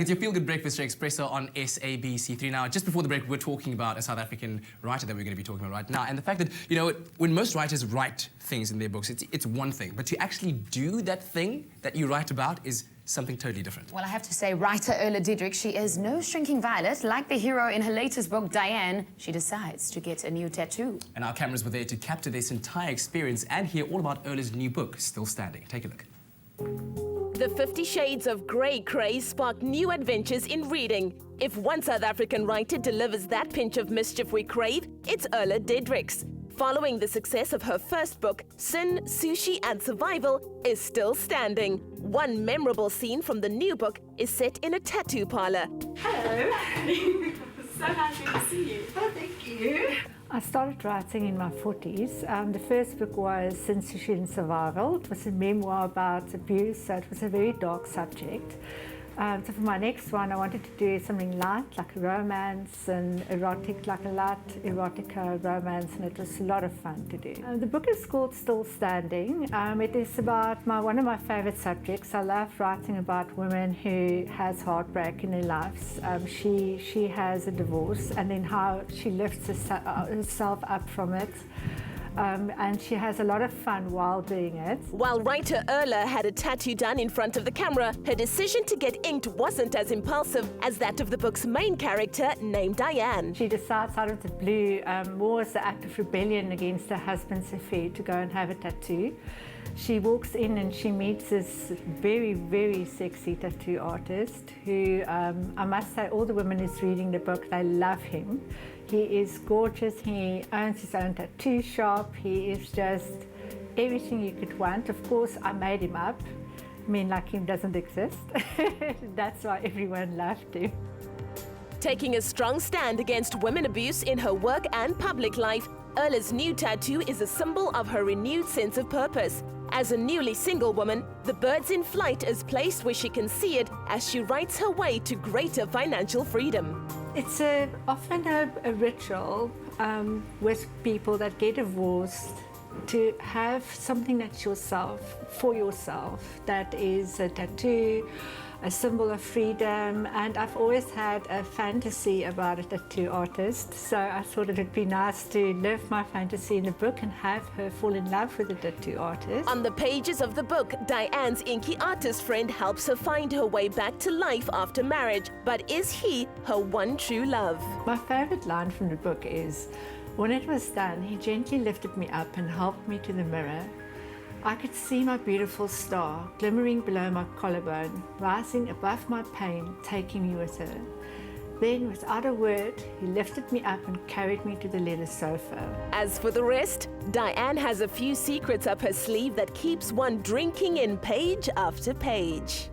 It's your Feel Good Breakfast Espresso on SABC3. Now, just before the break, we were talking about a South African writer that we're going to be talking about right now, and the fact that, you know, when most writers write things in their books, it's one thing, but to actually do that thing that you write about is something totally different. Well, I have to say, writer Erla Diedericks, she is no shrinking violet. Like the hero in her latest book, Dianne, she decides to get a new tattoo. And our cameras were there to capture this entire experience and hear all about Erla's new book, Still Standing. Take a look. The 50 Shades of Grey craze sparked new adventures in reading. If one South African writer delivers that pinch of mischief we crave, it's Erla Diedericks. Following the success of her first book, Sin, Sushi and Survival is Still Standing. One memorable scene from the new book is set in a tattoo parlor. Hello. So happy to see you. Oh, thank you. I started writing in my 40s. The first book was Sin, Sushi and Survival. It was a memoir about abuse, so it was a very dark subject. So for my next one, I wanted to do something light, like a romance, and erotic, like a light erotica romance, and it was a lot of fun to do. The book is called Still Standing. It is about one of my favorite subjects. I love writing about women who has heartbreak in their lives. She has a divorce, and then how she lifts herself up from it. And she has a lot of fun while doing it. While writer Erla had a tattoo done in front of the camera, her decision to get inked wasn't as impulsive as that of the book's main character named Dianne. She decides out of the blue, more as an act of rebellion against her husband's affair, to go and have a tattoo. She walks in and she meets this very, very sexy tattoo artist who, I must say, all the women who's reading the book, they love him. He is gorgeous, he owns his own tattoo shop, he is just everything you could want. Of course, I made him up. I mean, like him doesn't exist. That's why everyone loved him. Taking a strong stand against women abuse in her work and public life, Erla's new tattoo is a symbol of her renewed sense of purpose. As a newly single woman, the birds in flight is placed where she can see it as she writes her way to greater financial freedom. It's often a ritual with people that get divorced, to have something that's for yourself, that is a tattoo, a symbol of freedom. And I've always had a fantasy about a tattoo artist, so I thought it would be nice to live my fantasy in the book and have her fall in love with a tattoo artist. On the pages of the book, Dianne's inky artist friend helps her find her way back to life after marriage, but is he her one true love? My favorite line from the book is, when it was done, he gently lifted me up and helped me to the mirror. I could see my beautiful star glimmering below my collarbone, rising above my pain, taking me with her. Then, without a word, he lifted me up and carried me to the leather sofa. As for the rest, Dianne has a few secrets up her sleeve that keeps one drinking in page after page.